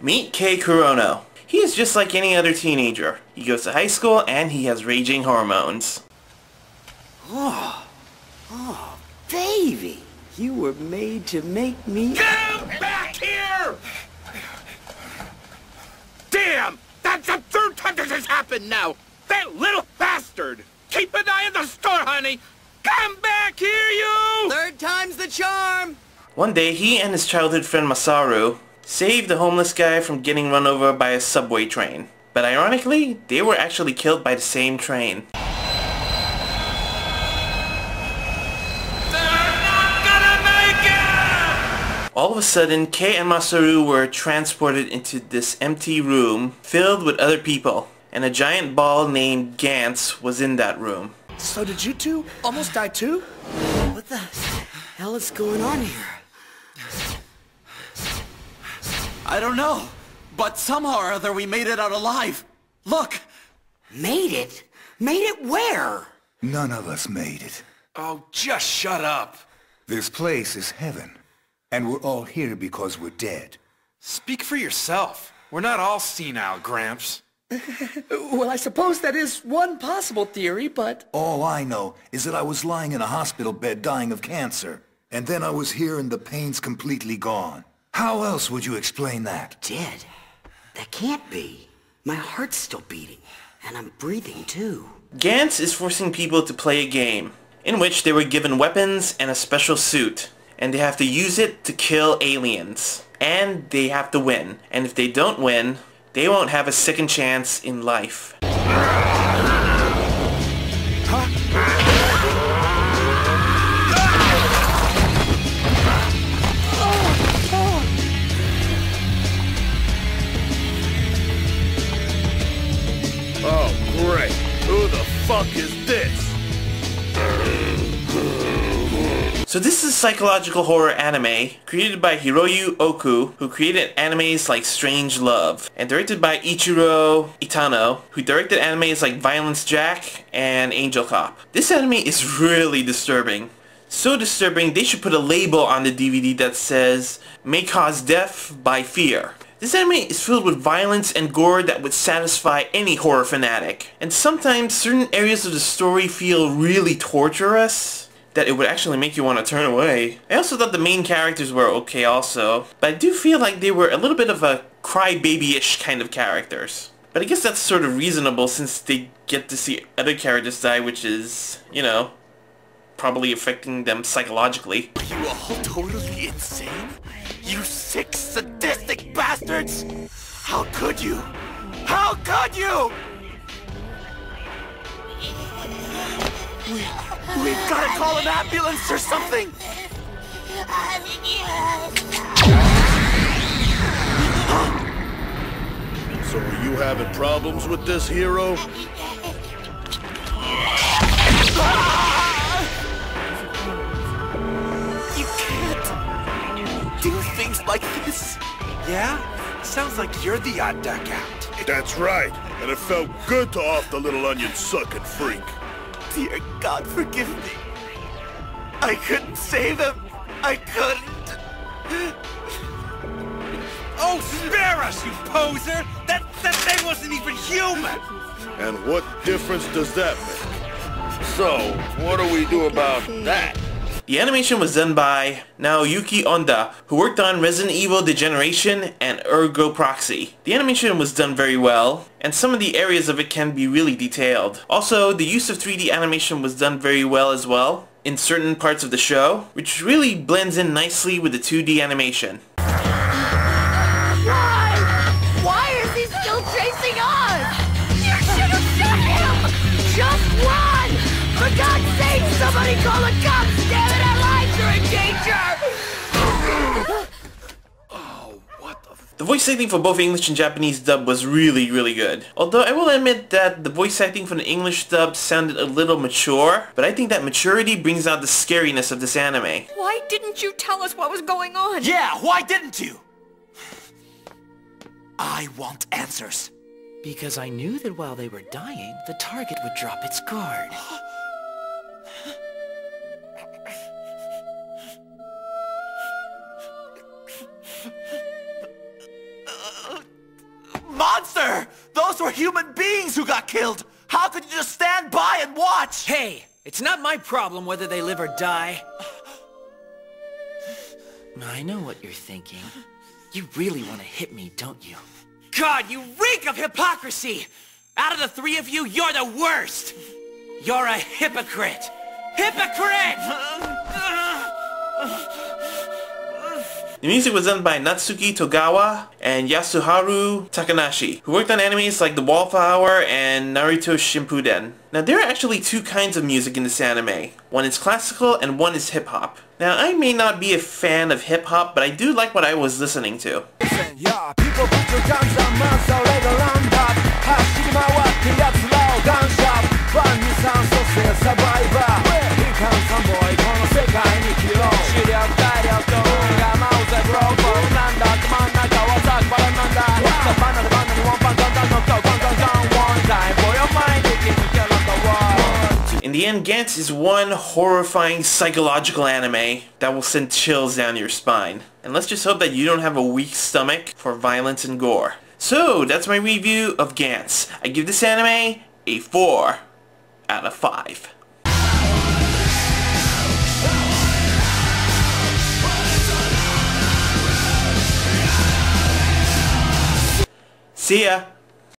Meet Kei Kurono. He is just like any other teenager. He goes to high school and he has raging hormones. Oh, baby, you were made to make me... Get back here! Damn! That's the third time this has happened now! That little bastard! Keep an eye on the store, honey! Come back here, you! Third time's the charm! One day, he and his childhood friend Masaru saved the homeless guy from getting run over by a subway train. But ironically, they were actually killed by the same train. All of a sudden, Kei and Masaru were transported into this empty room filled with other people, and a giant ball named Gantz was in that room. So did you two almost die too? What the hell is going on here? I don't know, but somehow or other we made it out alive. Look! Made it? Made it where? None of us made it. Oh, just shut up. This place is heaven. And we're all here because we're dead. Speak for yourself. We're not all senile, Gramps. Well, I suppose that is one possible theory, but... All I know is that I was lying in a hospital bed dying of cancer. And then I was here and the pain's completely gone. How else would you explain that? Dead? That can't be. My heart's still beating. And I'm breathing too. Gantz is forcing people to play a game, in which they were given weapons and a special suit. And they have to use it to kill aliens. And they have to win. And if they don't win, they won't have a second chance in life. Oh, great. Who the fuck is this? So this is a psychological horror anime created by Hiroyu Oku, who created animes like Strange Love, and directed by Ichiro Itano, who directed animes like Violence Jack and Angel Cop. This anime is really disturbing. So disturbing they should put a label on the DVD that says, "May cause death by fear." This anime is filled with violence and gore that would satisfy any horror fanatic. And sometimes certain areas of the story feel really torturous, that it would actually make you want to turn away. I also thought the main characters were okay also, but I do feel like they were a little bit of a crybaby-ish kind of characters. But I guess that's sort of reasonable since they get to see other characters die, which is, you know, probably affecting them psychologically. Are you all totally insane? You sick, sadistic bastards! How could you? How could you? We've got to call an ambulance or something! So are you having problems with this hero? You can't do things like this. Yeah? Sounds like you're the odd duck out. That's right. And it felt good to off the little onion sucking freak. Dear God, forgive me. I couldn't save him. I couldn't. Oh, spare us, you poser! That thing wasn't even human! And what difference does that make? So, what do we do about that? The animation was done by Naoyuki Onda, who worked on Resident Evil Degeneration and Ergo Proxy. The animation was done very well, and some of the areas of it can be really detailed. Also, the use of 3D animation was done very well as well, in certain parts of the show, which really blends in nicely with the 2D animation. Why is he still chasing us? You should have shot him! Just run! For God's sake, somebody call the cops! Damn it, our lives are in danger! Oh, what the The voice acting for both English and Japanese dub was really, really good. Although I will admit that the voice acting for the English dub sounded a little mature, but I think that maturity brings out the scariness of this anime. Why didn't you tell us what was going on? Yeah, why didn't you? I want answers. Because I knew that while they were dying, the target would drop its guard. monster! Those were human beings who got killed! How could you just stand by and watch? Hey, it's not my problem whether they live or die. I know what you're thinking. You really want to hit me, don't you? God, you reek of hypocrisy! Out of the three of you, you're the worst! You're a hypocrite! Hypocrite! The music was done by Natsuki Togawa and Yasuharu Takanashi, who worked on animes like The Wallflower and Naruto Shippuden. Now there are actually two kinds of music in this anime. One is classical and one is hip-hop. Now I may not be a fan of hip-hop, but I do like what I was listening to. Yeah, people put your guns on Masaru around up. Here comes some boy, gonna say In the end, Gantz is one horrifying psychological anime that will send chills down your spine. And let's just hope that you don't have a weak stomach for violence and gore. So, that's my review of Gantz. I give this anime a 4 out of 5. See ya!